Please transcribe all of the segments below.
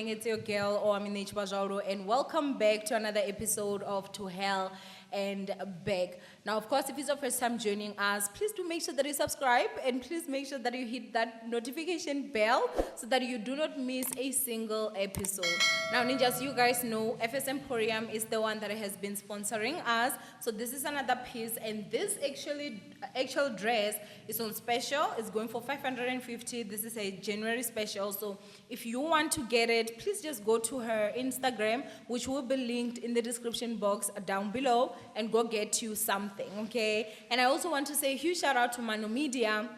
doing? It's your girl, Owamie, and welcome back to another episode of To Hell and Back. Now, of course, if it's your first time joining us, please do make sure that you subscribe and please make sure that you hit that notification bell so that you do not miss a single episode. Now, ninjas, you guys know FS Emporium is the one that has been sponsoring us. So this is another piece, and this actual dress is on special. It's going for 550. This is a January special. So if you want to get it, please just go to her Instagram, which will be linked in the description box down below, and go get you something, okay? And I also want to say a huge shout out to Mano Media.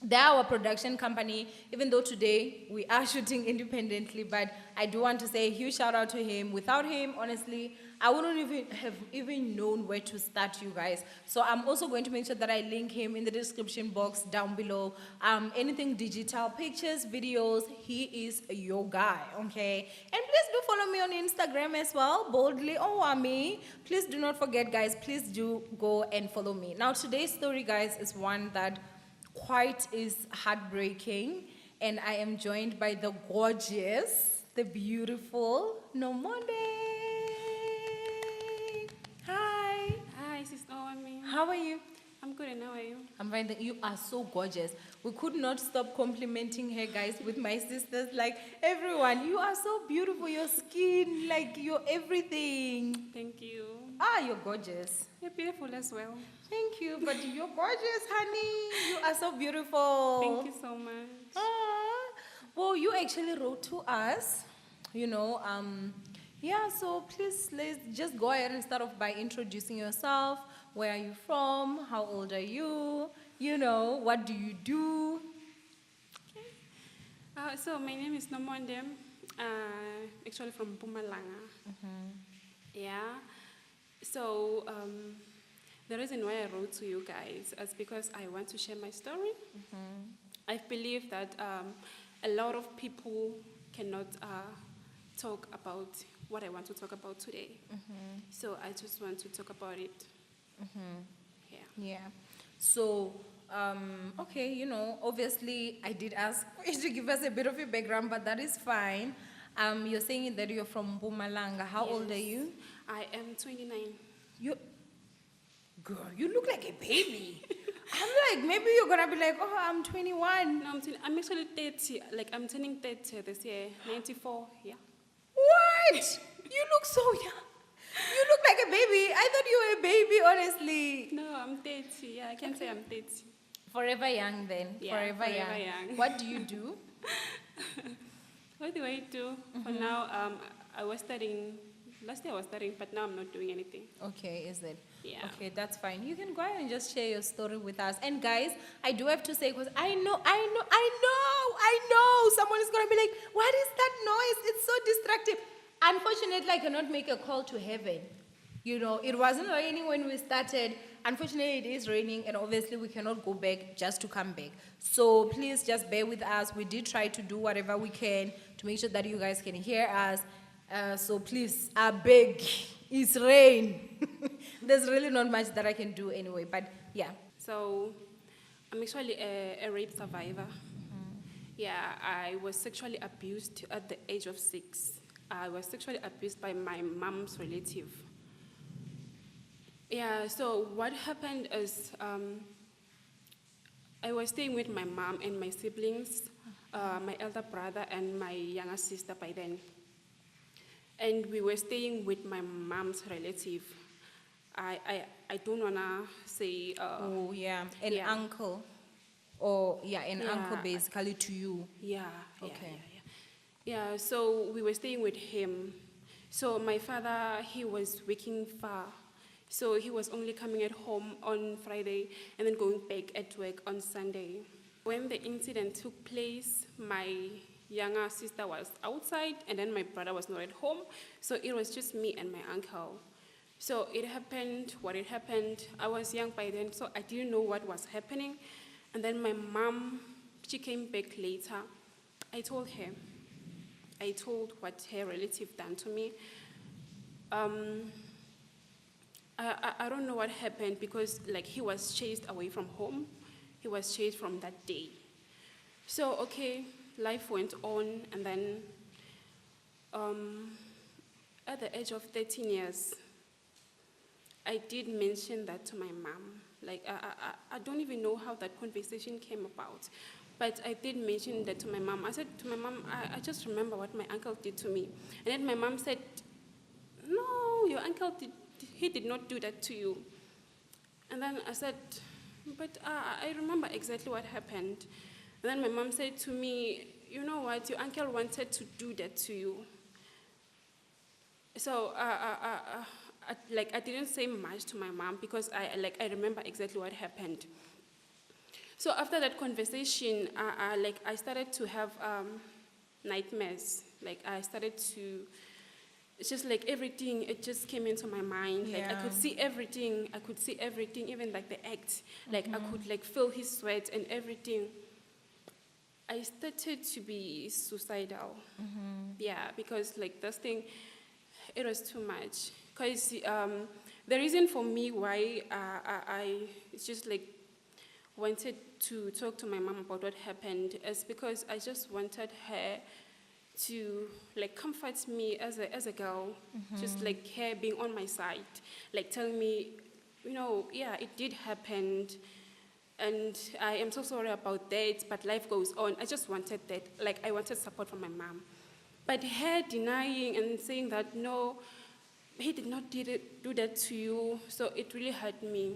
They're our production company, even though today we are shooting independently, but I do want to say a huge shout out to him. Without him, honestly, I wouldn't even known where to start, you guys. So I'm also going to make sure that I link him in the description box down below. Anything digital, pictures, videos, he is your guy, okay? And please do follow me on Instagram as well, boldly Owamie. Please do not forget, guys, please do go and follow me. Now, today's story, guys, is one that quite is heartbreaking, and I am joined by the gorgeous, the beautiful Nomonde. Hi. Hi, Sister Owamie. How are you? I'm good, and how are you? I'm fine. You are so gorgeous. We could not stop complimenting her, guys, with my sisters. Like, everyone, you are so beautiful. Your skin, like, your everything. Thank you. You're gorgeous. You're beautiful as well. Thank you, but you're gorgeous, honey. You are so beautiful. Thank you so much. Well, you actually wrote to us, so please, let's just go ahead and start off by introducing yourself. Where are you from? How old are you? What do you do? Okay. So my name is Nomonde, actually from Mpumalanga. Yeah. So the reason why I wrote to you guys is because I want to share my story. I believe that a lot of people cannot talk about what I want to talk about today. So I just want to talk about it. Yeah. So, okay, obviously I did ask you to give us a bit of your background, but that is fine. You're saying that you're from Mpumalanga. How old are you? I am 29. Girl, you look like a baby. I'm like, maybe you're gonna be like, oh, I'm 21. No, I'm actually 30. Like, I'm turning 30 this year, 94, yeah. What? You look so young. You look like a baby. I thought you were a baby, honestly. No, I'm 30. Yeah, I can say I'm 30. Forever young then. Yeah, forever young. What do you do? What do I do? For now, I was studying. Last year I was studying, but now I'm not doing anything. Okay, is it? Yeah. Okay, that's fine. You can go ahead and just share your story with us. And guys, I do have to say, because I know, someone is going to be like, what is that noise? It's so distracting. Unfortunately, I cannot make a call to heaven. It wasn't raining when we started. Unfortunately, it is raining, and obviously we cannot go back just to come back. So please just bear with us. We did try to do whatever we can to make sure that you guys can hear us. So please, I beg, it's rain. There's really not much that I can do anyway, but yeah. So I'm actually a rape survivor. Yeah, I was sexually abused at the age of 6. I was sexually abused by my mom's relative. Yeah, so what happened is I was staying with my mom and my siblings, my elder brother and my younger sister by then. And we were staying with my mom's relative. I don't want to say... uncle. Uncle basically to you. Yeah. Okay. Yeah, so we were staying with him. So my father, he was working far. So he was only coming at home on Friday and then going back at work on Sunday. When the incident took place, my younger sister was outside and then my brother was not at home. So it was just me and my uncle. So it happened, it happened. I was young by then, so I didn't know what was happening. And then my mom, she came back later. I told what her relative done to me. I don't know what happened because he was chased away from home. He was chased from that day. So, okay, life went on, and then At the age of 13 years, I did mention that to my mom. Like, I don't even know how that conversation came about, but I did mention that to my mom. I said to my mom, I just remember what my uncle did to me. And then my mom said, no, your uncle he did not do that to you. And then I said, but I remember exactly what happened. And then my mom said to me, you know what, your uncle wanted to do that to you. So, I didn't say much to my mom because I remember exactly what happened. So after that conversation, I started to have nightmares. Like I started to, it's just like everything, it just came into my mind. Like I could see everything, even like the act. Like I could like feel his sweat and everything. I started to be suicidal. Yeah, because like this thing, it was too much. Because the reason for me why I just like wanted to talk to my mom about what happened is because I just wanted her to like comfort me as a girl, just like her being on my side, like telling me, you know, yeah, it did happen, and I am so sorry about that, but life goes on. I just wanted that, like I wanted support from my mom. But her denying and saying that, no, he did not do that to you, so it really hurt me.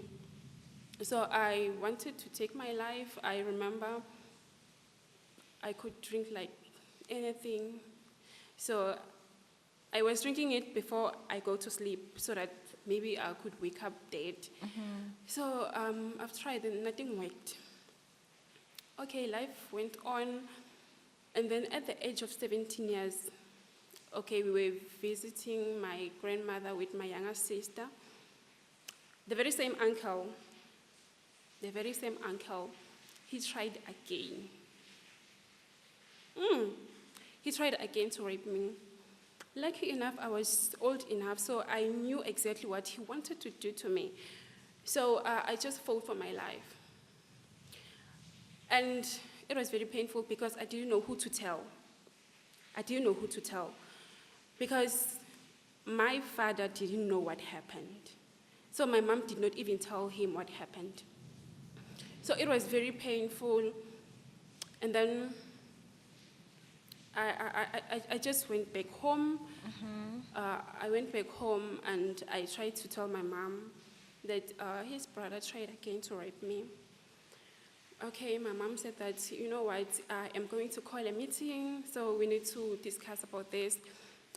So I wanted to take my life. I remember I could drink like anything. So I was drinking it before I go to sleep so that maybe I could wake up dead. So I've tried and nothing worked. Okay, life went on. And then at the age of 17 years, okay, we were visiting my grandmother with my younger sister. The very same uncle, he tried again. He tried again to rape me. Lucky enough, I was old enough, so I knew exactly what he wanted to do to me. So I just fought for my life. And it was very painful because I didn't know who to tell. Because my father didn't know what happened. So my mom did not even tell him what happened. So it was very painful. And then I just went back home. I went back home and I tried to tell my mom that his brother tried again to rape me. Okay, my mom said that, you know what, I am going to call a meeting, so we need to discuss about this.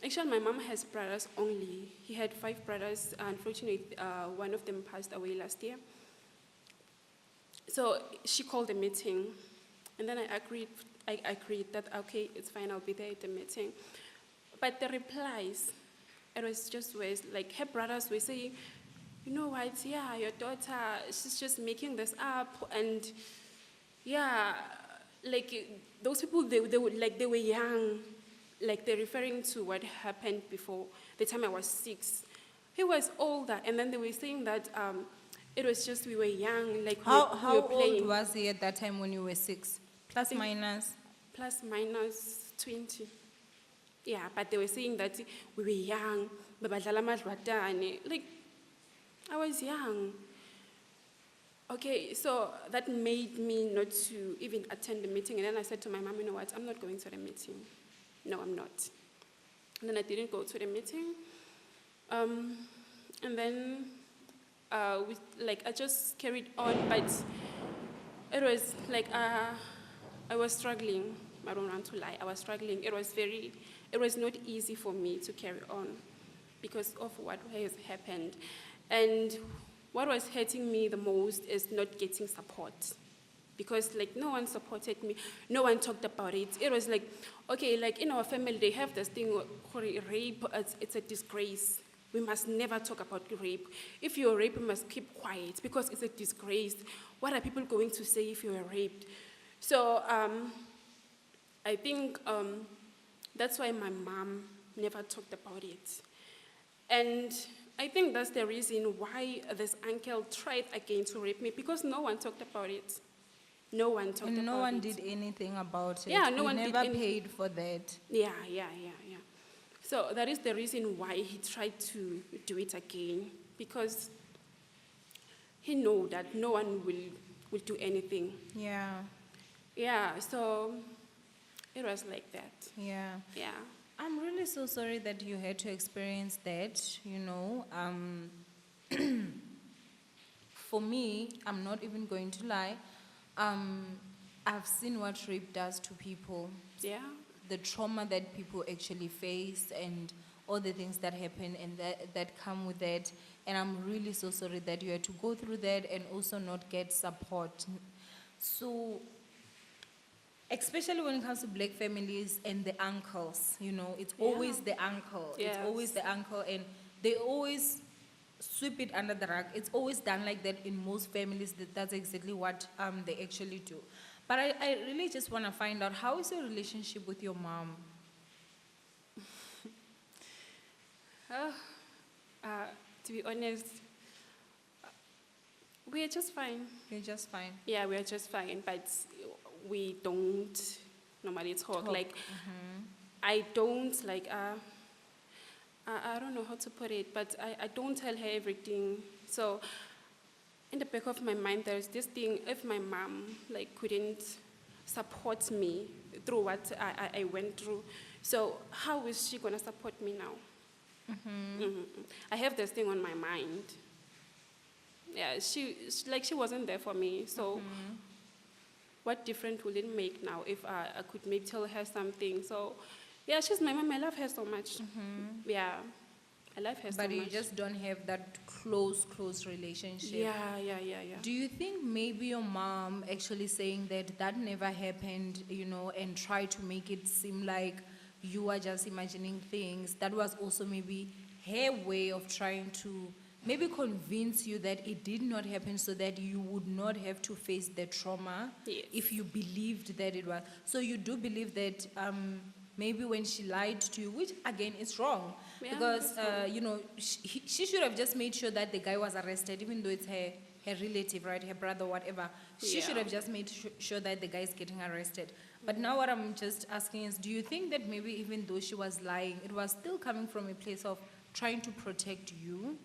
Actually, my mom has brothers only. He had 5 brothers. Unfortunately, one of them passed away last year. So she called a meeting, and then I agreed that, okay, it's fine, I'll be there at the meeting. But the replies, it was just worse. Like her brothers were saying, you know what, yeah, your daughter, she's just making this up, and yeah, like those people, they were young, like they're referring to what happened before the time I was 6. He was older, and then they were saying that it was just we were young, like we were playing. How old was he at that time when you were 6? Plus minus? Plus minus 20. Yeah, but they were saying that we were young, like I was young. Okay, so that made me not to even attend the meeting. And then I said to my mom, you know what, I'm not going to the meeting. No, I'm not. And then I didn't go to the meeting. And then I just carried on, but it was like I was struggling. I don't want to lie. I was struggling. It was not easy for me to carry on because of what has happened. And what was hurting me the most is not getting support, because like no one supported me, no one talked about it. It was like, okay, like in our family they have this thing called rape. It's a disgrace. We must never talk about rape. If you're raped, you must keep quiet because it's a disgrace. What are people going to say if you are raped? So I think that's why my mom never talked about it. And I think that's the reason why this uncle tried again to rape me, because no one talked about it. No one talked about it. And no one did anything about it. Yeah, no one never did anything. paid for that. Yeah. So that is the reason why he tried to do it again, because he know that no one will do anything. Yeah. Yeah, so it was like that. Yeah. Yeah. I'm really so sorry that you had to experience that, For me, I'm not even going to lie. I've seen what rape does to people, Yeah. the trauma that people actually face, and all the things that happen and that come with that. And I'm really so sorry that you had to go through that and also not get support. So, especially when it comes to black families and the uncles, it's always Yeah. the uncle. It's always Yes. the uncle, and they always sweep it under the rug. It's always done like that in most families. That's exactly what they actually do. But I really just want to find out, how is your relationship with your mom? Uh, to be honest, we are just fine. You're just fine. Yeah, we are just fine, but we don't normally talk. Talk. Like, I don't like. I don't know how to put it, but I don't tell her everything. So, in the back of my mind, there's this thing: if my mom like couldn't support me through what I went through, so how is she gonna support me now? I have this thing on my mind. Yeah, she wasn't there for me. So, what difference will it make now if I could maybe tell her something? So, yeah, she's my mom. I love her so much. Yeah, I love her so much. But you just don't have that close relationship. Yeah. Do you think maybe your mom actually saying that never happened, and try to make it seem like you are just imagining things, that was also maybe her way of trying to maybe convince you that it did not happen, so that you would not have to face the trauma? Yes. If you believed that it was. So you do believe that maybe when she lied to you, which again is wrong, Yeah, because that's wrong. she should have just made sure that the guy was arrested, even though it's her relative, right, her brother, whatever. She should Yeah. have just made sure that the guy is getting arrested. But now what I'm just asking is, do you think that maybe even though she was lying, it was still coming from a place of trying to protect you?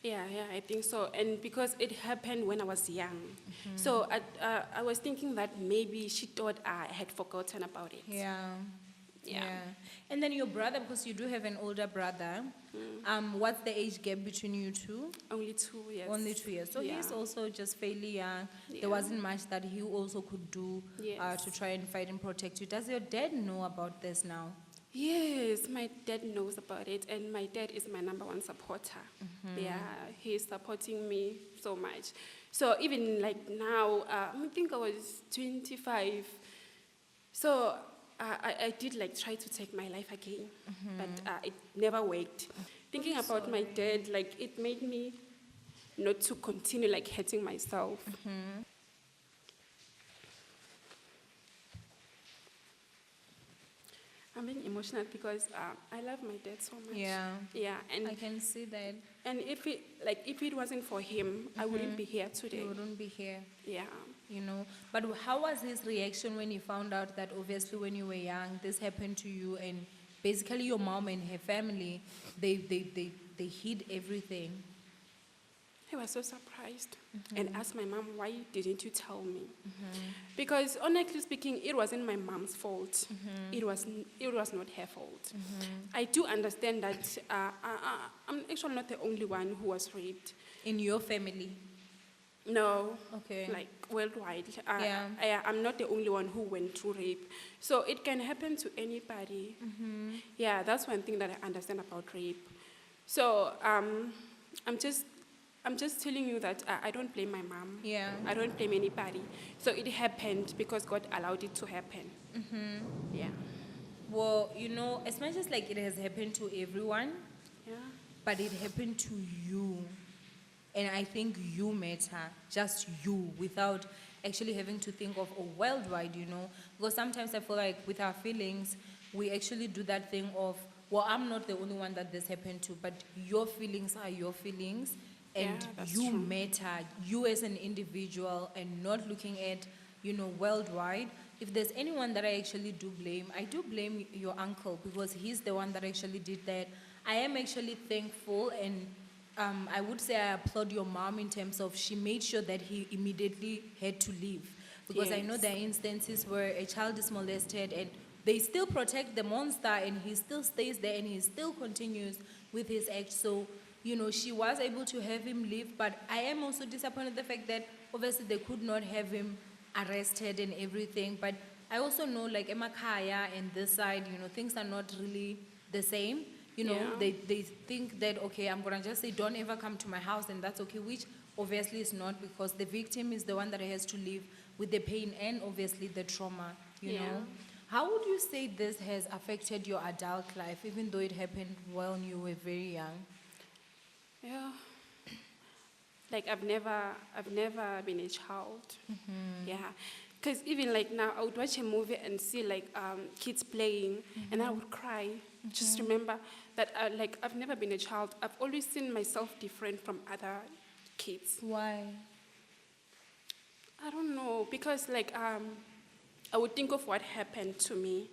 Yeah, I think so. And because it happened when I was young, so I was thinking that maybe she thought I had forgotten about it. Yeah. Yeah. And then your brother, because you do have an older brother, what's the age gap between you two? Only 2 years. Only 2 years. So he's Yeah. also just fairly young. Yeah. There wasn't much that he also could do Yes. to try and fight and protect you. Does your dad know about this now? Yes, my dad knows about it, and my dad is my number one supporter. Yeah, he's supporting me so much. So even like now, I think I was 25. So I did like try to take my life again, but it never worked. Thinking about my dad, like it made me not to continue like hurting myself. I'm being emotional because I love my dad so much. Yeah. Yeah, and I can see that. and if it wasn't for him, I wouldn't be here today. You wouldn't be here. Yeah. But how was his reaction when he found out that obviously when you were young, this happened to you, and basically your mom and her family, they hid everything? He was so surprised and asked my mom, why didn't you tell me? Because honestly speaking, it wasn't my mom's fault. It was not her fault. I do understand that I'm actually not the only one who was raped. In your family? No. Okay. Like worldwide. Yeah. I'm not the only one who went through rape. So it can happen to anybody. Yeah, that's one thing that I understand about rape. So I'm just telling you that I don't blame my mom. Yeah. I don't blame anybody. So it happened because God allowed it to happen. Yeah. Well, as much as like it has happened to everyone, Yeah. but it happened to you. And I think you matter, just you, without actually having to think of worldwide, Because sometimes I feel like with our feelings, we actually do that thing of, well, I'm not the only one that this happened to, but your feelings are your feelings, and Yeah, that's you true. matter, you as an individual, and not looking at, worldwide. if there's anyone that I actually do blame, I do blame your uncle because he's the one that actually did that. I am actually thankful, and I would say I applaud your mom in terms of she made sure that he immediately had to leave. Because I know Yes. there are instances where a child is molested and they still protect the monster and he still stays there and he still continues with his act. So, she was able to have him leave, but I am also disappointed the fact that obviously they could not have him arrested and everything. But I also know, like Emakaya and this side, things are not really the same. Yeah. They think that, okay, I'm gonna just say don't ever come to my house and that's okay, which obviously is not, because the victim is the one that has to live with the pain and obviously the trauma, Yeah. How would you say this has affected your adult life, even though it happened when you were very young? Yeah. Like I've never been a child. Yeah. Because even like now, I would watch a movie and see like kids playing, and I would cry. Just remember that like I've never been a child. I've always seen myself different from other kids. Why? I don't know, because like I would think of what happened to me.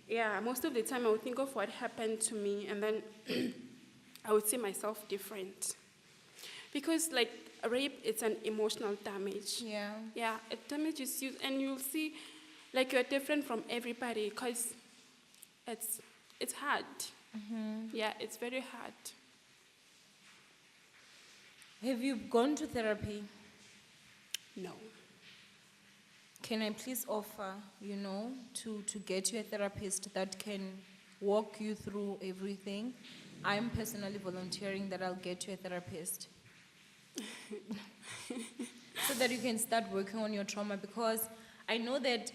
Yeah, most of the time I would think of what happened to me, and then I would see myself different. Because like rape, it's an emotional damage. Yeah. Yeah, it damages you, and you'll see like you're different from everybody, because it's hard. Yeah, it's very hard. Have you gone to therapy? No. Can I please offer, to get you a therapist that can walk you through everything? I'm personally volunteering that I'll get you a therapist. So that you can start working on your trauma, because I know that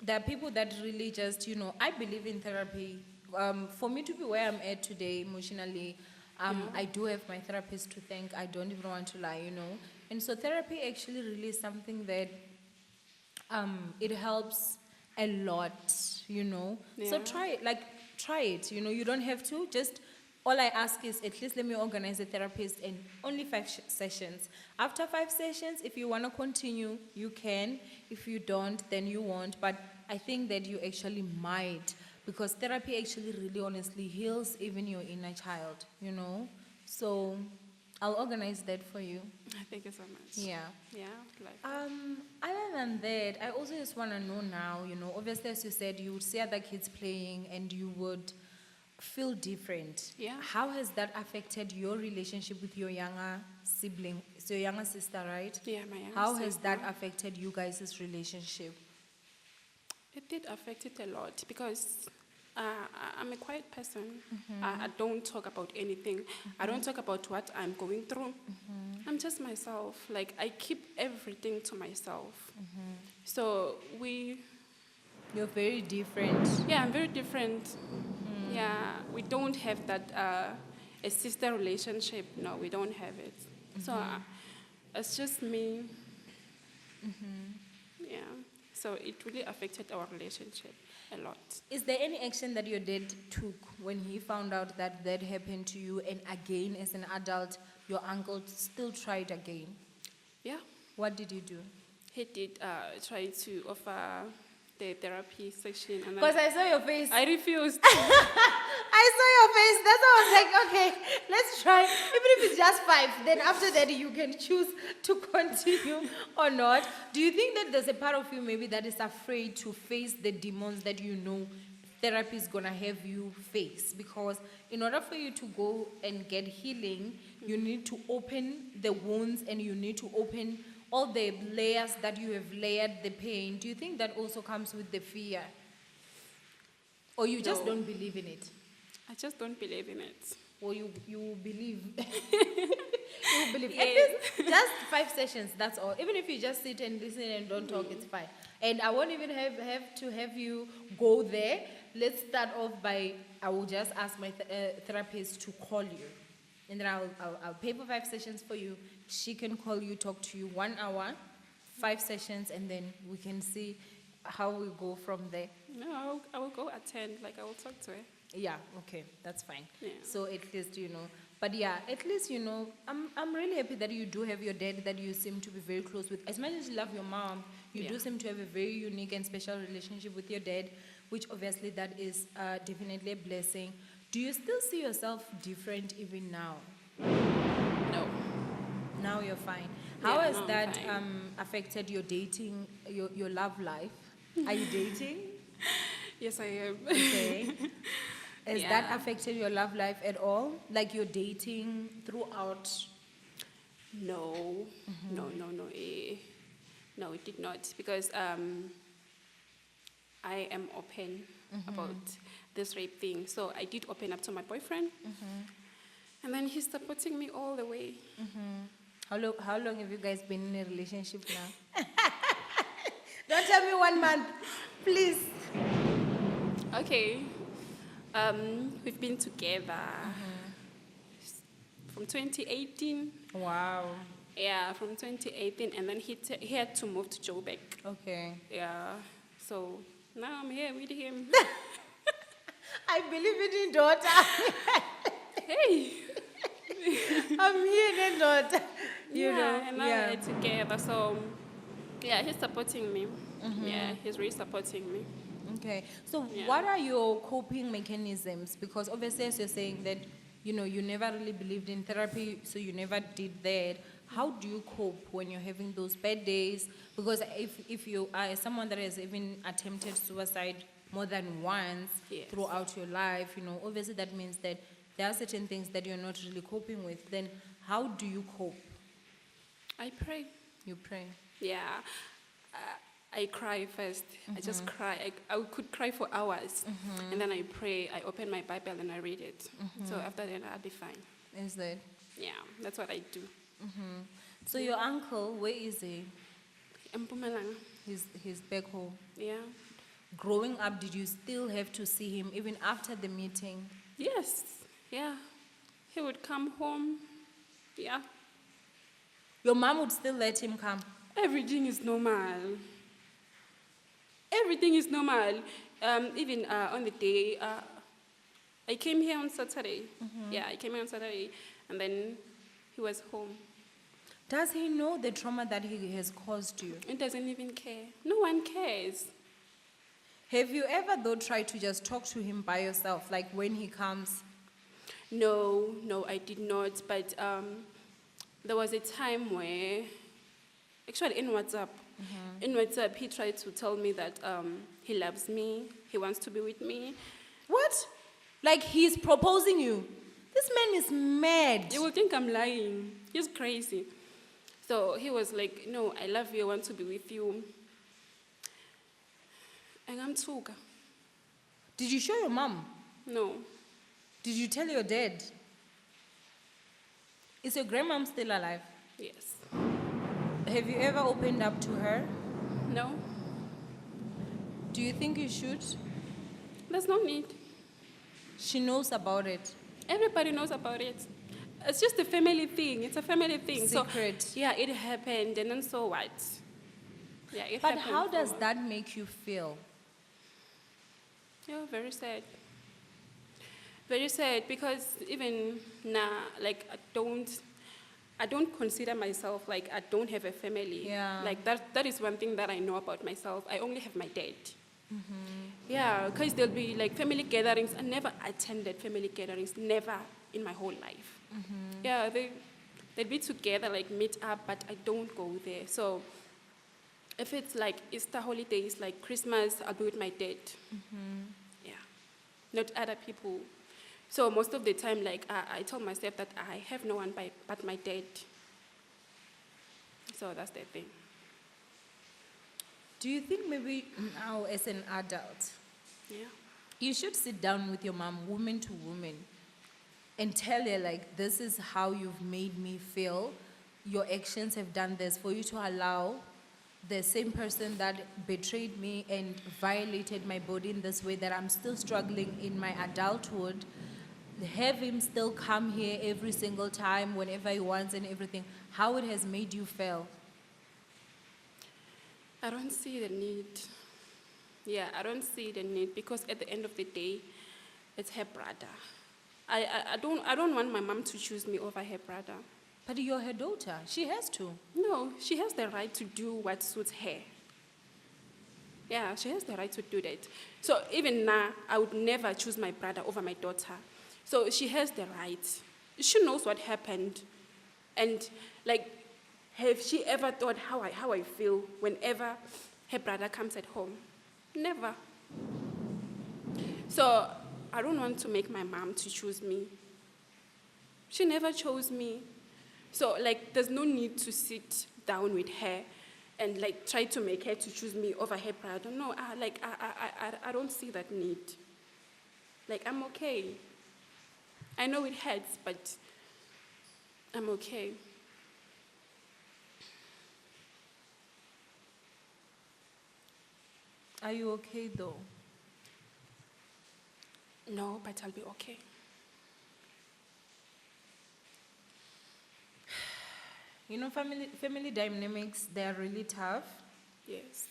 there are people that really just, I believe in therapy. For me to be where I'm at today emotionally, I do have my therapist to thank. I don't even want to lie. And so therapy actually really is something that it helps a lot. So Yeah. try it. You don't have to. Just all I ask is at least let me organize a therapist, and only 5 sessions. After 5 sessions, if you want to continue, you can. If you don't, then you won't. But I think that you actually might, because therapy actually really honestly heals even your inner child. So I'll organize that for you. Thank you so much. Yeah. Yeah, like Other than that, I also just want to know now, obviously, as you said, you would see other kids playing and you would feel different. Yeah. How has that affected your relationship with your younger sibling? It's your younger sister, right? yeah, my younger How has sister. that affected you guys' relationship? It did affect it a lot, because I'm a quiet person. I don't talk about anything. I don't talk about what I'm going through. I'm just myself. Like, I keep everything to myself. So You're very different. yeah, I'm very different. Yeah, we don't have that a sister relationship. No, we don't have it. So it's just me. Yeah. So it really affected our relationship a lot. Is there any action that your dad took when he found out that that happened to you, and again, as an adult, your uncle still tried again? Yeah. What did you do? He did try to offer the therapy section, and Because I saw your face. I refused. I saw your face. That's why I was like, okay, let's try. Even if it's just 5, then after that you can choose to continue or not. Do you think that there's a part of you maybe that is afraid to face the demons that therapy is going to have you face? Because in order for you to go and get healing, you need to open the wounds and you need to open all the layers that you have layered the pain. Do you think that also comes with the fear? Or you just No. don't believe in it? I just don't believe in it. Or you believe? You believe. At Yes. least just 5 sessions, that's all. Even if you just sit and listen and don't talk, it's fine. And I won't even have to have you go there. Let's start off by, I will just ask my therapist to call you. And then I'll pay for 5 sessions for you. She can call you, talk to you 1 hour, 5 sessions, and then we can see how we go from there. No, I will go attend. Like, I will talk to her. Yeah, okay, that's fine. Yeah. So at least, but yeah, at least, I'm really happy that you do have your dad that you seem to be very close with. As much as you love your mom, You do Yeah. seem to have a very unique and special relationship with your dad, which obviously that is definitely a blessing. Do you still see yourself different even now? No. Now you're fine. How Yeah, has now I'm that fine. affected your dating, your love life? Are you dating? Yes, I am. Okay. Has that Yeah. affected your love life at all? Like you're dating throughout? No. No. No, it did not. Because I am open about this rape thing. So I did open up to my boyfriend. And then he's supporting me all the way. How long have you guys been in a relationship now? Don't tell me 1 month, please. Okay. We've been together from 2018. Wow. Yeah, from 2018. And then he had to move to Joburg. Okay. Yeah. So now I'm here with him. I believe in your daughter. Hey. I'm here, in daughter. You know, And now yeah. we're together. So, yeah, he's supporting me. Yeah, he's really supporting me. Okay. So Yeah. what are your coping mechanisms? Because obviously, as you're saying that, you never really believed in therapy, so you never did that. How do you cope when you're having those bad days? Because if you are someone that has even attempted suicide more than once Yes. throughout your life, obviously that means that there are certain things that you're not really coping with. Then how do you cope? I pray. You pray. Yeah. I cry first. I just cry. I could cry for hours. And then I pray. I open my Bible and I read it. So after that, I'll be fine. Is that? Yeah, that's what I do. So your uncle, where is he? Mpumalanga. He's back home. Yeah. Growing up, did you still have to see him even after the meeting? Yes. Yeah. He would come home. Yeah. Your mom would still let him come? Everything is normal. Everything is normal. Even on the day, I came here on Saturday. Yeah, I came here on Saturday, and then he was home. Does he know the trauma that he has caused you? He doesn't even care. No one cares. Have you ever, though, tried to just talk to him by yourself, like when he comes? No, I did not. But there was a time where, actually in WhatsApp, he tried to tell me that he loves me, he wants to be with me. What? Like he's proposing you? This man is mad. You will think I'm lying. He's crazy. So he was like, no, I love you, I want to be with you. And I'm Tsuga. Did you show your mom? No. Did you tell your dad? Is your grandmom still alive? Yes. Have you ever opened up to her? No. Do you think you should? There's no need. She knows about it. Everybody knows about it. It's just a family thing. It's a family thing. Secret. So, yeah, it happened, and then so what? Yeah, it But happened. how so does what? that make you feel? Yeah, very sad. Very sad because even now, like I don't consider myself like I don't have a family. Yeah. Like that is one thing that I know about myself. I only have my dad. Yeah, because there'll be like family gatherings. I never attended family gatherings, never in my whole life. Yeah, they'd be together, like meet up, but I don't go there. So if it's like Easter holidays, like Christmas, I'll be with my dad. Yeah, not other people. So most of the time, like I tell myself that I have no one but my dad. So that's the thing. Do you think maybe now as an adult, Yeah. you should sit down with your mom, woman to woman, and tell her like, this is how you've made me feel. Your actions have done this for you to allow the same person that betrayed me and violated my body in this way that I'm still struggling in my adulthood. Have him still come here every single time whenever he wants and everything. How it has made you feel. I don't see the need. Yeah, I don't see the need because at the end of the day, it's her brother. I don't want my mom to choose me over her brother. But you're her daughter. She has to. No, she has the right to do what suits her. Yeah, she has the right to do that. So even now, I would never choose my brother over my daughter. So she has the right. She knows what happened. And like, have she ever thought how I feel whenever her brother comes at home? Never. So I don't want to make my mom to choose me. She never chose me. So like, there's no need to sit down with her and like try to make her to choose me over her brother. No, I don't see that need. Like, I'm okay. I know it hurts, but I'm okay. Are you okay though? No, but I'll be okay. You know, family dynamics, they are really tough. Yes.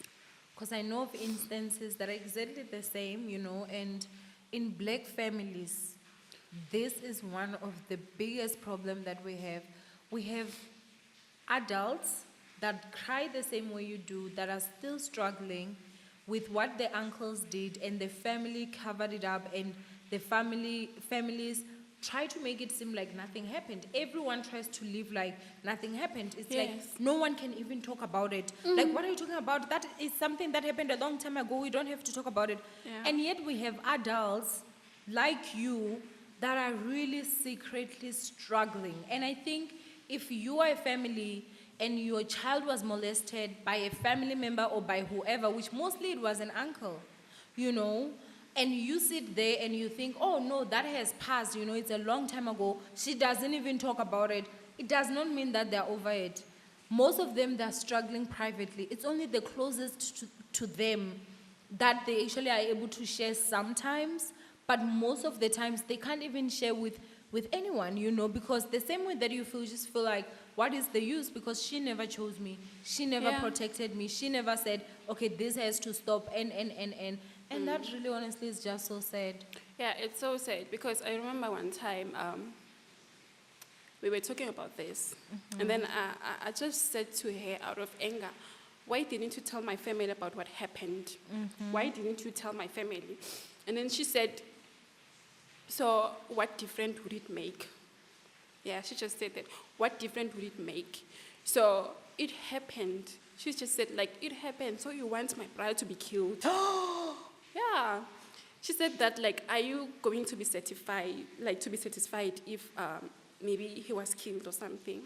Because I know of instances that are exactly the same, you know, and in black families, this is one of the biggest problems that we have. We have adults that cry the same way you do, that are still struggling with what their uncles did, and the family covered it up, and the families try to make it seem like nothing happened. Everyone tries to live like nothing happened. It's like Yes. no one can even talk about it. Like, what are you talking about? That is something that happened a long time ago. We don't have to talk about it. Yeah. And yet we have adults like you that are really secretly struggling. And I think if you are a family and your child was molested by a family member or by whoever, which mostly it was an uncle, you know, and you sit there and you think, oh no, that has passed, you know, it's a long time ago, she doesn't even talk about it, it does not mean that they're over it. Most of them, they're struggling privately. It's only the closest to them that they actually are able to share sometimes, but most of the times they can't even share with anyone, you know, because the same way that you feel, you just feel like, what is the use? Because she never chose me. She never Yeah. protected me. She never said, okay, this has to stop, and that really honestly is just so sad. Yeah, it's so sad because I remember one time we were talking about this, and then I just said to her out of anger, why didn't you tell my family about what happened? Why didn't you tell my family? And then she said, so what difference would it make? Yeah, she just said that. What difference would it make? So it happened. She just said, like, it happened, so you want my brother to be killed. Yeah. She said that, like, are you going to be satisfied if maybe he was killed or something?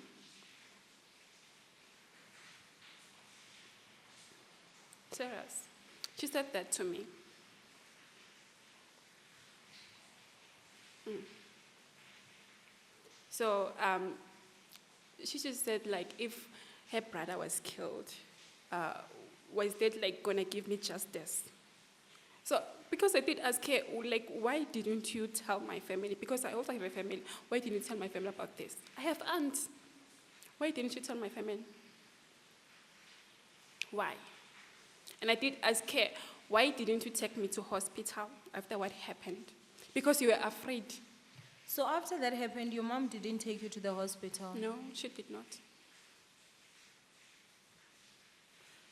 Serious. She said that to me. So she just said, like, if her brother was killed, was that, like, gonna give me justice? So, because I did ask her, like, why didn't you tell my family? Because I also have a family. Why didn't you tell my family about this? I have aunts. Why didn't you tell my family? Why? And I did ask her, why didn't you take me to hospital after what happened? Because you were afraid. So after that happened, your mom didn't take you to the hospital? No, she did not.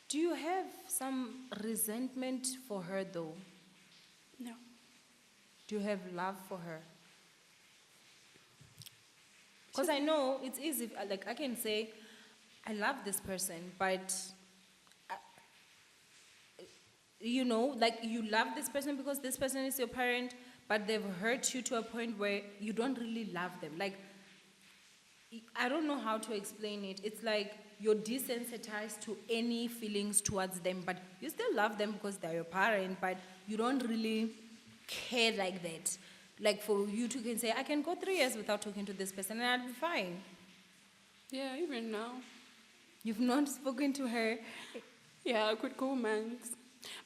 Do you have some resentment for her though? No. Do you have love for her? Because I know it's easy, like I can say, I love this person, but you know, like you love this person because this person is your parent, but they've hurt you to a point where you don't really love them. Like, I don't know how to explain it. It's like you're desensitized to any feelings towards them, but you still love them because they're your parent, but you don't really care like that. Like for you to can say, I can go 3 years without talking to this person and I'd be fine. Yeah, even now. You've not spoken to her. Yeah, I could go months.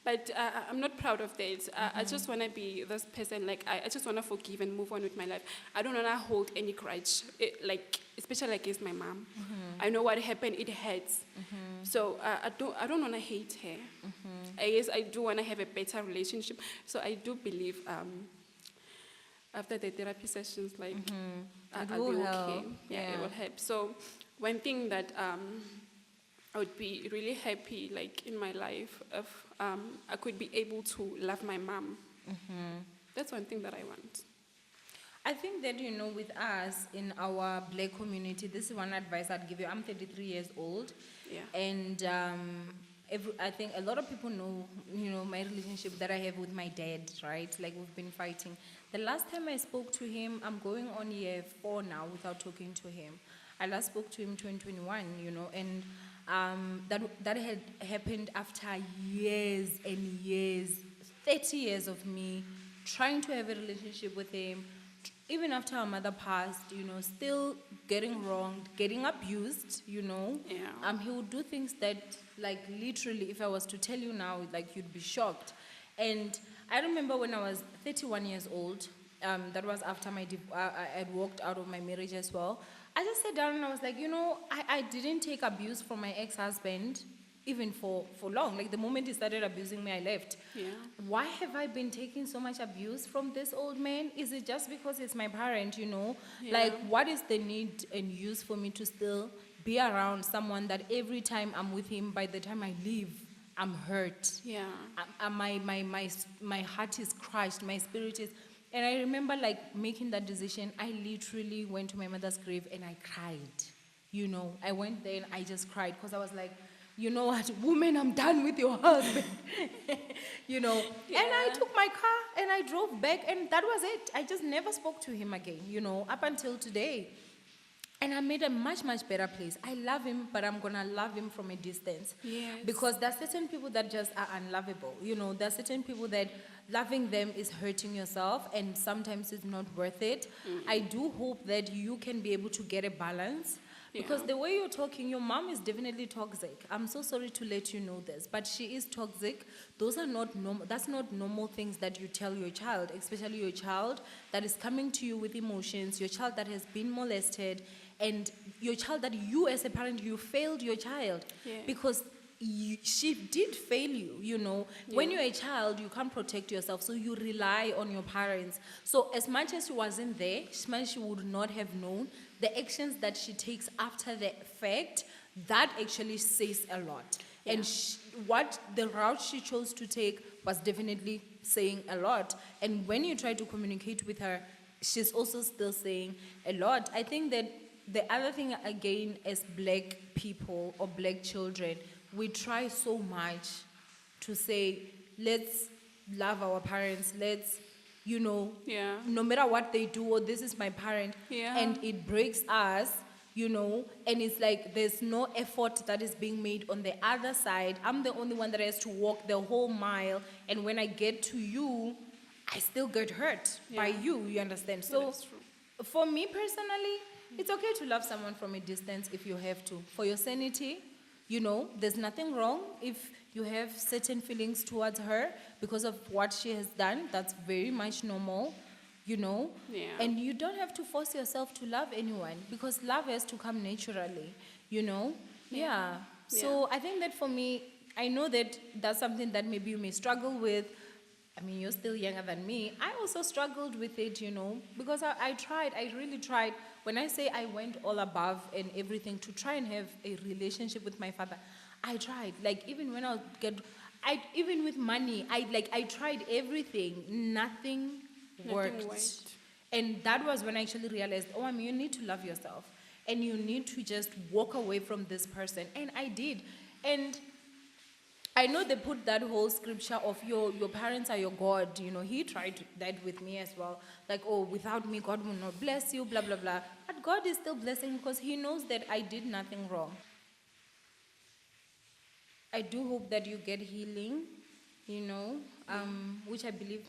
But I'm not proud of that. I just want to be this person, like, I just want to forgive and move on with my life. I don't want to hold any grudge, like, especially against my mom. I know what happened, it hurts. So I don't want to hate her. I guess I do want to have a better relationship. So I do believe after the therapy sessions, like, I'll be okay. Yeah, it will help. So one thing that I would be really happy, like, in my life, if I could be able to love my mom. That's one thing that I want. I think that, with us in our black community, this is one advice I'd give you. I'm 33 years old. Yeah. And I think a lot of people know, my relationship that I have with my dad, right? Like, we've been fighting. The last time I spoke to him, I'm going on year 4 now without talking to him. I last spoke to him 2021, and that had happened after years and years, 30 years of me trying to have a relationship with him, even after our mother passed, still getting wronged, getting abused, Yeah. he would do things that, like, literally, if I was to tell you now, like, you'd be shocked. And I remember when I was 31 years old, that was after I had walked out of my marriage as well. I just sat down and I was like, I didn't take abuse from my ex-husband even for long. Like, the moment he started abusing me, I left. Yeah. Why have I been taking so much abuse from this old man? Is it just because it's my parent, Yeah. Like, what is the need and use for me to still be around someone that every time I'm with him, by the time I leave, I'm hurt? Yeah. My heart is crushed, my spirit is... And I remember, like, making that decision. I literally went to my mother's grave and I cried. I went there and I just cried because I was like, you know what, woman, I'm done with your husband. And I took my car and I drove back, and that was it. I just never spoke to him again, up until today. And I made a much, much better place. I love him, but I'm going to love him from a distance. Yes. Because there are certain people that just are unlovable. There are certain people that loving them is hurting yourself, and sometimes it's not worth it. I do hope that you can be able to get a balance. Because Yeah. the way you're talking, your mom is definitely toxic. I'm so sorry to let you know this, but she is toxic. Those are not normal. That's not normal things that you tell your child, especially your child that is coming to you with emotions, your child that has been molested, and your child that you, as a parent, you failed your child. Yeah. Because she did fail you. When you're a child, you can't protect yourself, so you rely on your parents. So as much as she wasn't there, as much as she would not have known, the actions that she takes after the fact, that actually says a lot. Yeah. And what the route she chose to take was definitely saying a lot. And when you try to communicate with her, she's also still saying a lot. I think that the other thing, again, as black people or black children, we try so much to say, let's love our parents, let's, Yeah. no matter what they do, or this is my parent, Yeah. and it breaks us, and it's like there's no effort that is being made on the other side. I'm the only one that has to walk the whole mile, and when I get to you, I still get hurt by Yeah. you understand? Yeah, So that's true. for me personally, it's okay to love someone from a distance if you have to. For your sanity, there's nothing wrong if you have certain feelings towards her because of what she has done. That's very much normal, Yeah. And you don't have to force yourself to love anyone because love has to come naturally, Yeah. So I think that for me, I know that that's something that maybe you may struggle with. I mean, you're still younger than me. I also struggled with it, because I tried. I really tried. When I say I went all above and everything to try and have a relationship with my father, I tried. Like, even when even with money, I tried everything. Nothing worked. worked. And that was when I actually realized, oh, you need to love yourself. And you need to just walk away from this person. And I did. And I know they put that whole scripture of your parents are your God. He tried that with me as well. Like, oh, without me, God will not bless you, blah, blah, blah. But God is still blessing because he knows that I did nothing wrong. I do hope that you get healing, which I believe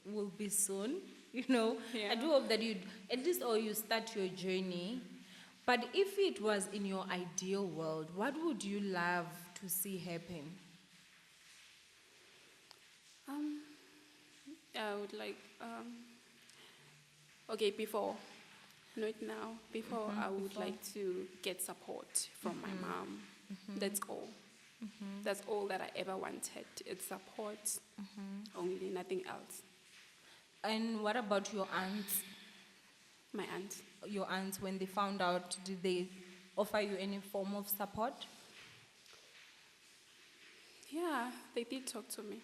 will be soon, Yeah. I do hope that you, at least, or you start your journey. But if it was in your ideal world, what would you love to see happen? I would like, okay, before, not now, before I would before. like to get support from my mom. That's all. That's all that I ever wanted. It's support, only, nothing else. And what about your aunts? My aunt. Your aunts, when they found out, did they offer you any form of support? Yeah, they did talk to me.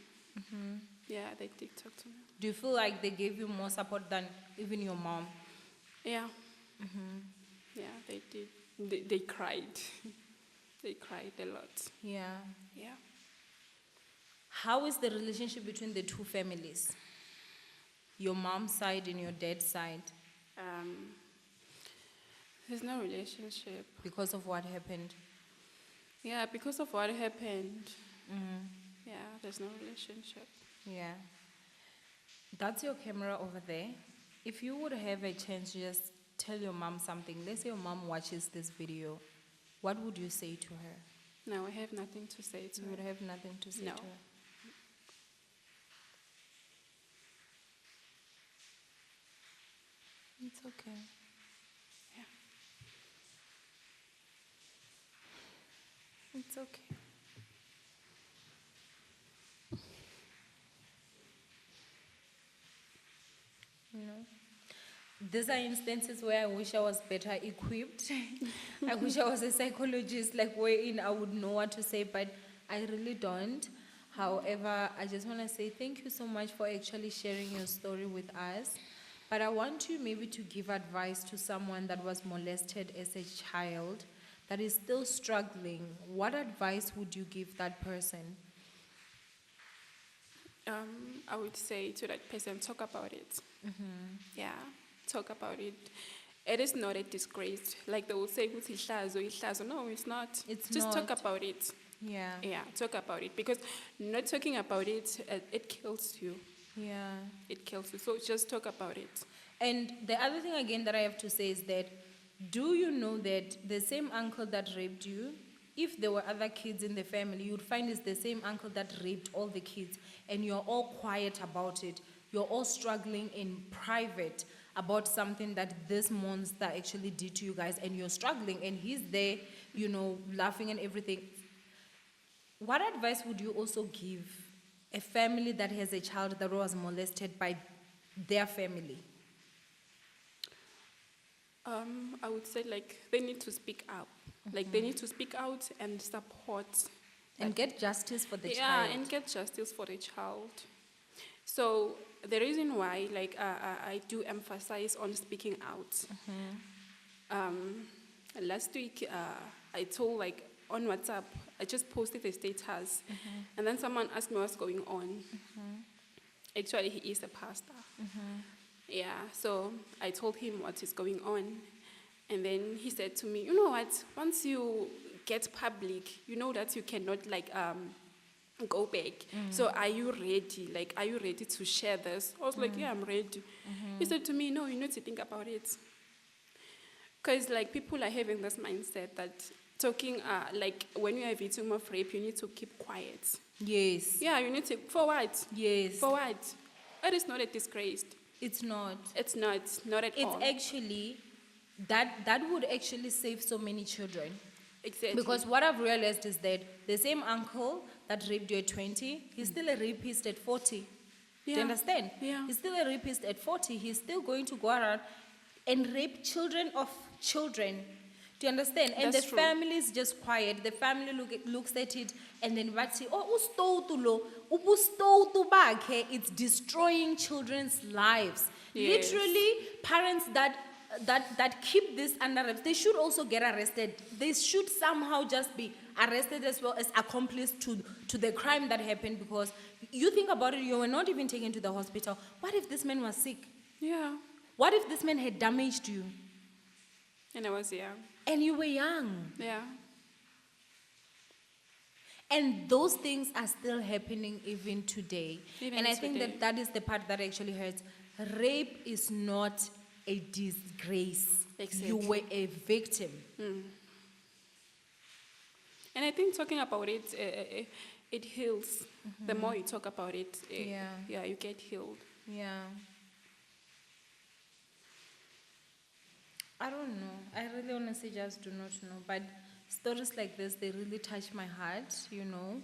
Yeah, they did talk to me. Do you feel like they gave you more support than even your mom? Yeah. Yeah, they did. They cried. They cried a lot. Yeah. Yeah. How is the relationship between the two families? Your mom's side and your dad's side, Um, there's no relationship. because of what happened? Yeah, because of what happened. Yeah, there's no relationship. Yeah. That's your camera over there. If you would have a chance to just tell your mom something, let's say your mom watches this video, what would you say to her? No, I have nothing to say to You would her. have nothing to say No. to her. It's okay. Yeah. It's okay. You know, these are instances where I wish I was better equipped. I wish I was a psychologist, like wherein I would know what to say, but I really don't. However, I just want to say thank you so much for actually sharing your story with us. But I want you maybe to give advice to someone that was molested as a child that is still struggling. What advice would you give that person? I would say to that person, talk about it. Yeah, talk about it. It is not a disgrace. Like they will say, "Uthi ihlazo, ihlazo." No, it's not. It's Just not. talk about it. Yeah. Yeah, talk about it. Because not talking about it, it kills you. Yeah. It kills you. So just talk about it. And the other thing again that I have to say is that, do you know that the same uncle that raped you, if there were other kids in the family, you'd find it's the same uncle that raped all the kids, and you're all quiet about it. You're all struggling in private about something that this monster actually did to you guys, and you're struggling, and he's there, you know, laughing and everything. What advice would you also give a family that has a child that was molested by their family? I would say like they need to speak out. Like they need to speak out and support. And get justice for the Yeah, child. and get justice for the child. So the reason why, like, I do emphasize on speaking out. Last week, I told like on WhatsApp, I just posted a status, and then someone asked me what's going on. Actually, he is a pastor. Yeah, so I told him what is going on, and then he said to me, "You know what? Once you get public, you know that you cannot like go back. So are you ready? Like, are you ready to share this?" I was like, "Yeah, I'm ready." He said to me, "No, you need to think about it, because like people are having this mindset that talking like when you are a victim of rape, you need to keep quiet. Yes. Yeah, you need to for what? Yes. For what? It is not a disgrace. It's not. It's not at all. It's actually, that would actually save so many children. Exactly. Because what I've realized is that the same uncle that raped you at 20, he's still a rapist at 40. Do you Yeah. understand? Yeah. He's still a rapist at 40. He's still going to go around and rape children of children. Do you understand? And That's the true. family is just quiet. The family looks at it and then what say, "Oh, ubu bakhe." It's destroying children's lives. Yes. Literally, parents that keep this under wraps, they should also get arrested. They should somehow just be arrested as well as accomplice to the crime that happened, because you think about it, you were not even taken to the hospital. What if this man was sick? Yeah. What if this man had damaged you? And I was young. And you were young. Yeah. And those things are still happening even today. Even And I think today. that is the part that actually hurts. Rape is not a disgrace. Exactly. You were a victim. And I think talking about it, it heals. The more you talk about it, Yeah. you get healed. Yeah. I don't know. I really honestly just do not know. But stories like this, they really touch my heart, you know.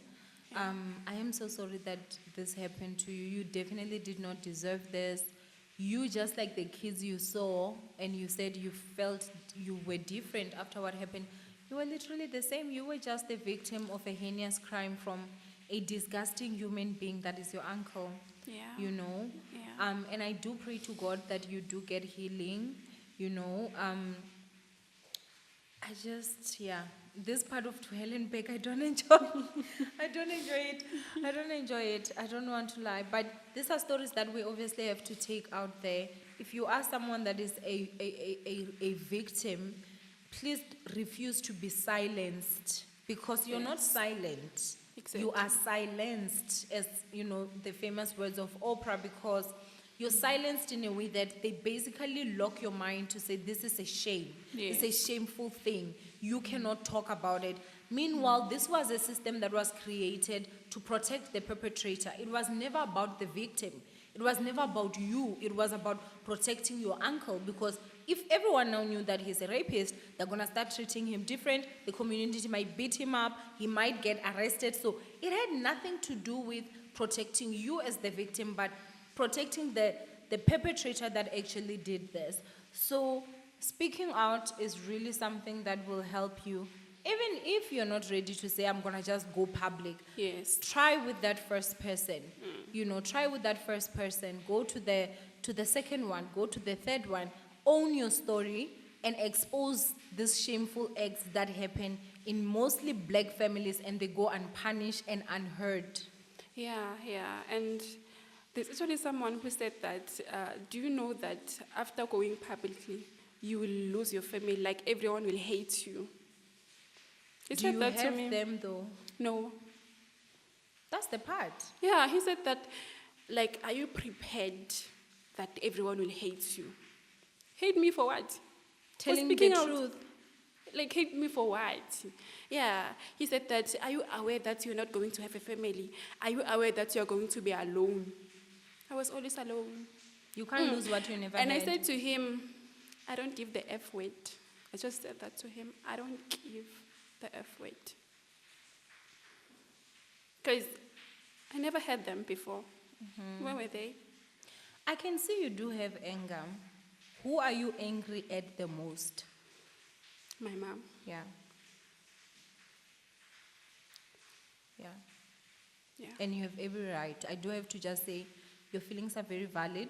I am so sorry that this happened to you. You definitely did not deserve this. You, just like the kids you saw, and you said you felt you were different after what happened, you were literally the same. You were just a victim of a heinous crime from a disgusting human being that is your uncle. Yeah. You know, Yeah. and I do pray to God that you do get healing. You know, I just, yeah, this part of To Hell and Back, I don't enjoy. I don't enjoy it. I don't enjoy it. I don't want to lie. But these are stories that we obviously have to take out there. If you are someone that is a victim, please refuse to be silenced, because you're not Yes. silent. Exactly. You are silenced, as you know, the famous words of Oprah, because you're silenced in a way that they basically lock your mind to say, this is a shame. It's a Yes. shameful thing. You cannot talk about it. Meanwhile, this was a system that was created to protect the perpetrator. It was never about the victim. It was never about you. It was about protecting your uncle, because if everyone now knew that he's a rapist, they're going to start treating him different. The community might beat him up. He might get arrested. So it had nothing to do with protecting you as the victim, but protecting the perpetrator that actually did this. So speaking out is really something that will help you. Even if you're not ready to say, I'm going to just go public, Yes. try with that first person. You know, try with that first person. Go to the second one, go to the third one. Own your story and expose these shameful acts that happen in mostly black families, and they go unpunished and unheard. Yeah, yeah. And there's actually someone who said that, do you know that after going publicly, you will lose your family, like everyone will hate you? He Do said you that to have me. them though? No. That's the part. Yeah, he said that, like, are you prepared that everyone will hate you? Hate me for what? For Telling speaking the out. truth. Like, hate me for what? Yeah, he said that, are you aware that you're not going to have a family? Are you aware that you're going to be alone? I was always alone. You can't lose what you never And had. I said to him, I don't give the F word. I just said that to him. I don't give the F word. Because I never had them before. Where were they? I can see you do have anger. Who are you angry at the most? My mom. Yeah. Yeah. Yeah. And you have every right. I do have to just say, your feelings are very valid.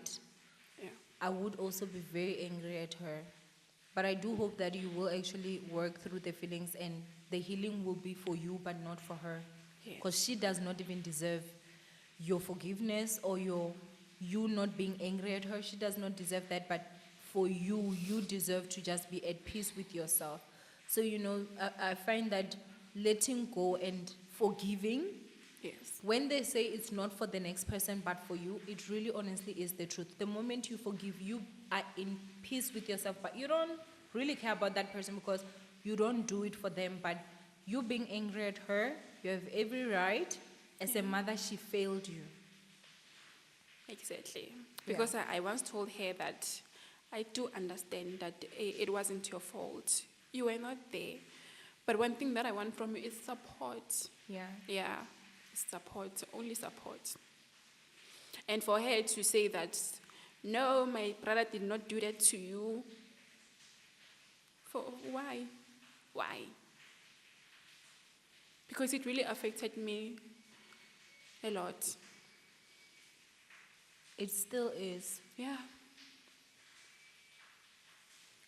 Yeah. I would also be very angry at her. But I do hope that you will actually work through the feelings, and the healing will be for you, but not for her. Yes. Because she does not even deserve your forgiveness or you not being angry at her. She does not deserve that. But for you, you deserve to just be at peace with yourself. So, you know, I find that letting go and forgiving, Yes. when they say it's not for the next person but for you, it really honestly is the truth. The moment you forgive, you are in peace with yourself, but you don't really care about that person because you don't do it for them. But you being angry at her, you have every right. As a mother, she failed you. Exactly. Because I once told her that I do understand that it wasn't your fault. You were not there. But one thing that I want from you is support. Yeah. Yeah, support, only support. And for her to say that, no, my brother did not do that to you. For why? Why? Because it really affected me a lot. It still is. Yeah.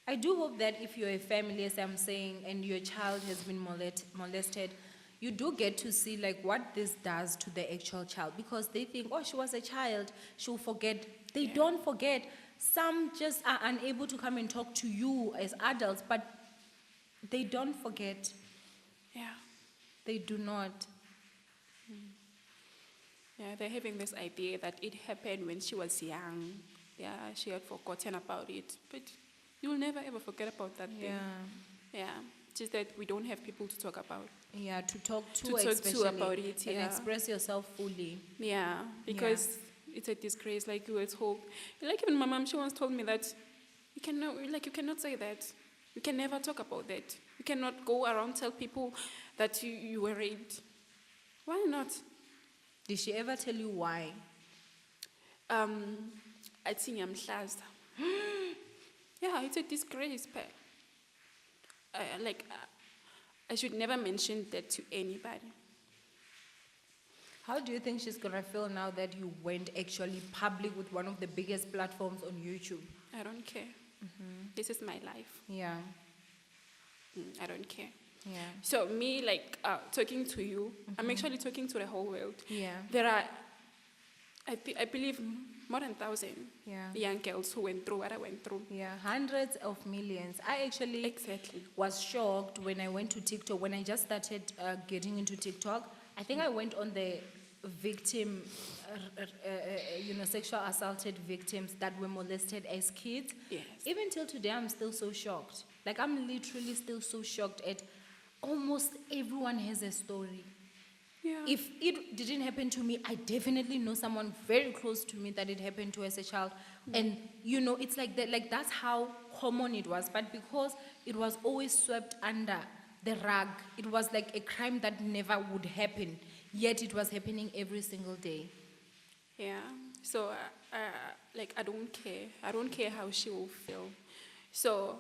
I do hope that if you're a family, as I'm saying, and your child has been molested, you do get to see like what this does to the actual child, because they think, oh, she was a child, she'll forget. They don't forget. Some just are unable to come and talk to you as adults, but they don't forget. Yeah. They do not. Yeah, they're having this idea that it happened when she was young. Yeah, she had forgotten about it. But you'll never ever forget about that thing. Yeah. Yeah. Just that we don't have people to talk about. Yeah, to talk to, To talk to especially, about it, and yeah. express yourself fully. Yeah, because it's a disgrace, like you were told. Like even my mom, she once told me that you cannot say that. You can never talk about that. You cannot go around tell people that you were raped. Why not? Did she ever tell you why? I think I'm Shaza. Yeah, it's a disgrace, but I should never mention that to anybody. How do you think she's gonna feel now that you went actually public with one of the biggest platforms on YouTube? I don't care. This is my life. Yeah, I don't care. yeah, So me, like, talking to you, I'm actually talking to the whole world. yeah, There are, I believe, more than 1,000 yeah. young girls who went through what I went through. Yeah, hundreds of millions. I actually Exactly. was shocked when I went to TikTok. When I just started getting into TikTok, I think I went on the victim, sexual assaulted victims that were molested as kids. Yes. Even till today, I'm still so shocked. Like, I'm literally still so shocked at almost everyone has a story. Yeah. If it didn't happen to me, I definitely know someone very close to me that it happened to as a child. And, it's like that, like that's how common it was. But because it was always swept under the rug, it was like a crime that never would happen, yet it was happening every single day. Yeah. So, like, I don't care. I don't care how she will feel. So,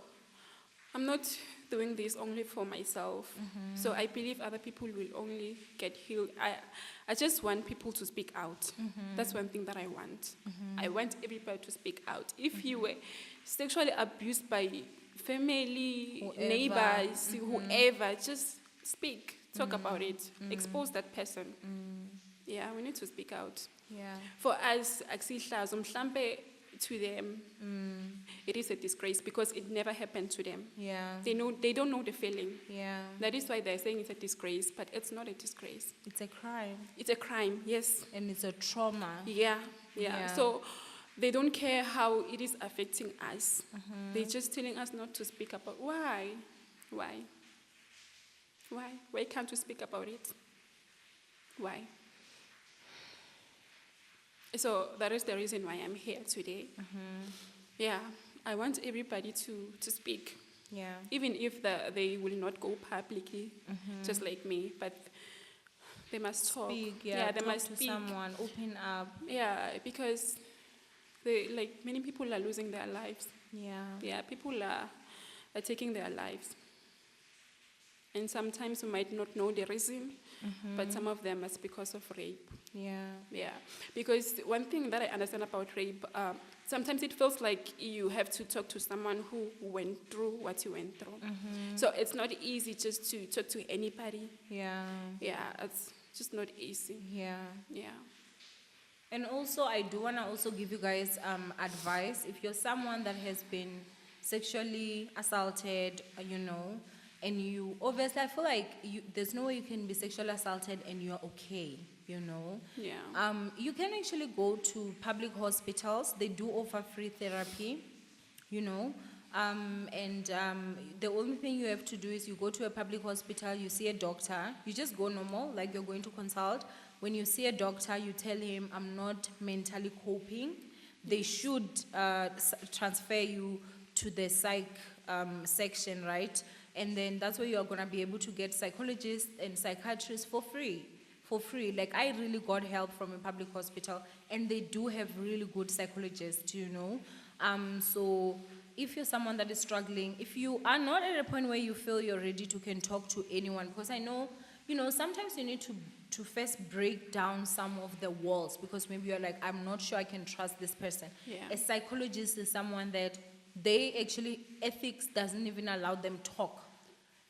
I'm not doing this only for myself. So I believe other people will only get healed. I just want people to speak out. That's one thing that I want. I want everybody to speak out. If you were sexually abused by family, Whoever. neighbors, whoever, just speak. Talk about it. Expose that person. Yeah, we need to speak out. Yeah. For us, Aksihlazo, mhlambe, to them, it is a disgrace because it never happened to them. Yeah. They don't know the feeling. Yeah. That is why they're saying it's a disgrace, but it's not a disgrace. It's a crime. It's a crime, yes. And it's a trauma. Yeah. Yeah. So they don't care how it is affecting us. They're just telling us not to speak about why. Why can't we speak about it? Why? So that is the reason why I'm here today. Yeah, I want everybody to speak, Yeah. even if they will not go publicly, just like me, but they must talk. Speak, yeah. They Talk must to speak. someone, open up. Yeah, because many people are losing their lives. Yeah. Yeah, people are taking their lives. And sometimes you might not know the reason, but some of them is because of rape. Yeah. Yeah, because one thing that I understand about rape, sometimes it feels like you have to talk to someone who went through what you went through. So it's not easy just to talk to anybody. Yeah. Yeah, it's just not easy. Yeah. Yeah. And also, I do want to also give you guys advice. If you're someone that has been sexually assaulted, and you, obviously, I feel like there's no way you can be sexually assaulted and you're okay, Yeah. You can actually go to public hospitals. They do offer free therapy, the only thing you have to do is you go to a public hospital, you see a doctor, you just go normal, like you're going to consult. When you see a doctor, you tell him, I'm not mentally coping. They should transfer you to the psych section, right? And then that's where you're going to be able to get psychologists and psychiatrists for free. Like, I really got help from a public hospital, and they do have really good psychologists, So if you're someone that is struggling, if you are not at a point where you feel you're ready to can talk to anyone, because I know, sometimes you need to first break down some of the walls, because maybe you're like, I'm not sure I can trust this person. Yeah. A psychologist is someone that ethics doesn't even allow them talk.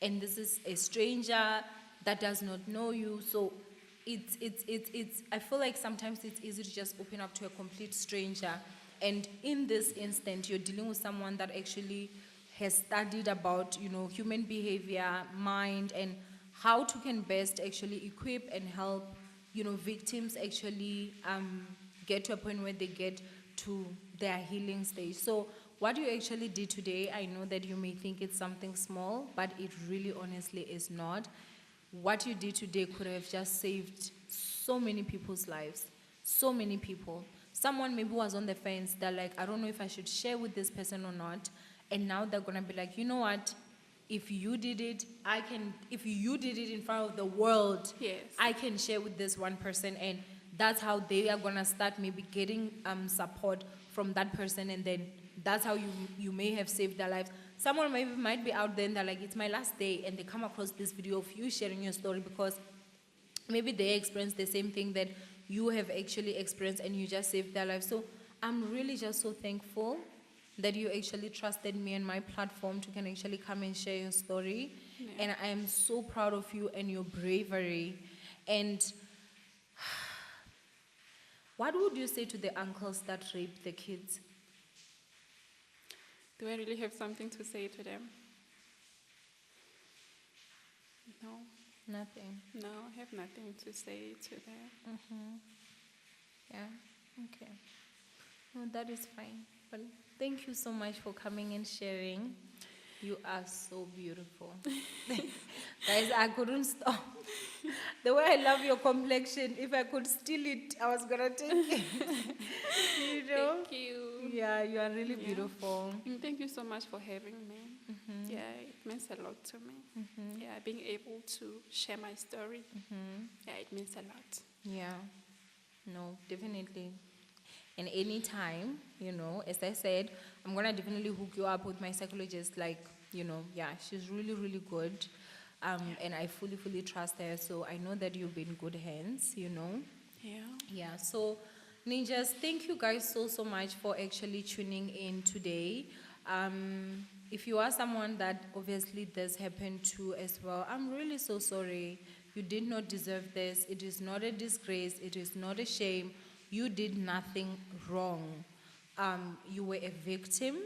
And this is a stranger that does not know you. So I feel like sometimes it's easy to just open up to a complete stranger. And in this instant, you're dealing with someone that actually has studied about, human behavior, mind, and how to can best actually equip and help, victims actually get to a point where they get to their healing stage. So what you actually did today, I know that you may think it's something small, but it really honestly is not. What you did today could have just saved so many people's lives. So many people. Someone maybe was on the fence, they're like, I don't know if I should share with this person or not. And now they're gonna be like, you know what? If you did it, if you did it in front of the world, Yes. I can share with this one person, and that's how they are gonna start maybe getting support from that person, and then that's how you may have saved their lives. Someone might be out there and they're like, it's my last day, and they come across this video of you sharing your story, because maybe they experience the same thing that you have actually experienced and you just saved their life. So I'm really just so thankful that you actually trusted me and my platform to can actually come and share your story. Yeah. And I am so proud of you and your bravery. And what would you say to the uncles that rape the kids? Do I really have something to say to them? No, Nothing. no, I have nothing to say to them. Yeah, okay. No, that is fine. But thank you so much for coming and sharing. You are so beautiful. Guys, I couldn't stop. The way I love your complexion, if I could steal it, I was gonna take it. You know? Thank you. Yeah, you are really Yeah. beautiful. And thank you so much for having me. Yeah, it means a lot to me. Yeah, being able to share my story. Yeah, it means a lot. Yeah. No, definitely. And anytime, as I said, I'm gonna definitely hook you up with my psychologist. Like, yeah, she's really, really good. And I fully, fully trust her. So I know that you'll be in good hands. Yeah. Yeah, so ninjas, thank you guys so, so much for actually tuning in today. If you are someone that obviously this happened to as well, I'm really so sorry. You did not deserve this. It is not a disgrace. It is not a shame. You did nothing wrong. You were a victim.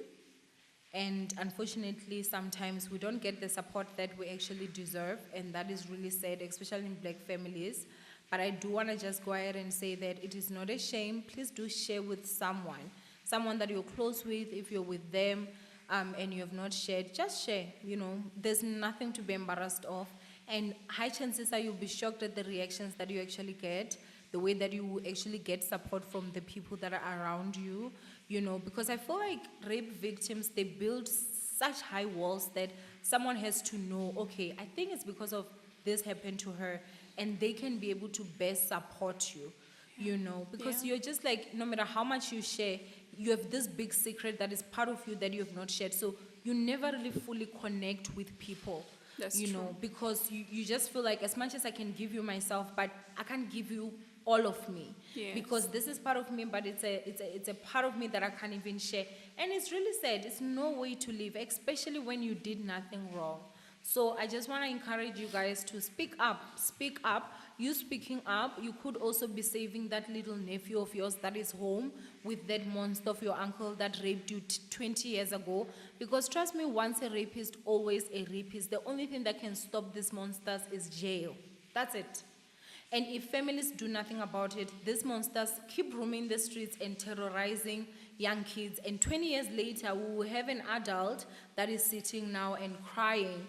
And unfortunately, sometimes we don't get the support that we actually deserve, and that is really sad, especially in black families. But I do want to just go ahead and say that it is not a shame. Please do share with someone that you're close with. If you're with them and you have not shared, just share. There's nothing to be embarrassed of. And high chances are you'll be shocked at the reactions that you actually get, the way that you actually get support from the people that are around you, because I feel like rape victims, they build such high walls that someone has to know, okay, I think it's because of this happened to her, and they can be able to best support you, because Yeah. you're just like, no matter how much you share, you have this big secret that is part of you that you have not shared. So you never really fully connect with people. That's you true. know, because you just feel like as much as I can give you myself, but I can't give you all of me. Yes. Because this is part of me, but it's a part of me that I can't even share. And it's really sad. It's no way to live, especially when you did nothing wrong. So I just want to encourage you guys to speak up. Speak up. You speaking up, you could also be saving that little nephew of yours that is home with that monster of your uncle that raped you 20 years ago. Because trust me, once a rapist, always a rapist. The only thing that can stop these monsters is jail. That's it. And if families do nothing about it, these monsters keep roaming the streets and terrorizing young kids. And 20 years later, we will have an adult that is sitting now and crying,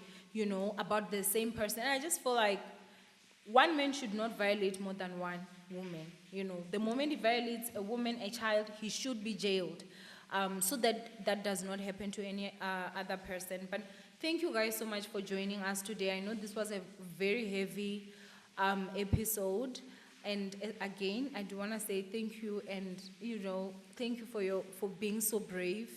about the same person. And I just feel like one man should not violate more than one woman. The moment he violates a woman, a child, he should be jailed. So that does not happen to any other person. But thank you guys so much for joining us today. I know this was a very heavy episode. And again, I do want to say thank you, and thank you for being so brave.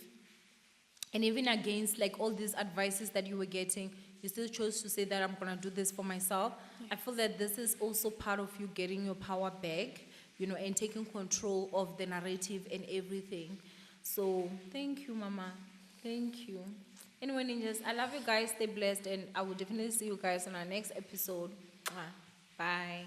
And even against like all these advices that you were getting, you still chose to say that I'm gonna do this for myself. I feel that this is also part of you getting your power back, and taking control of the narrative and everything. So thank you, Mama. Thank you. Anyway, ninjas, I love you guys. Stay blessed, and I will definitely see you guys on our next episode. Mwah. Bye.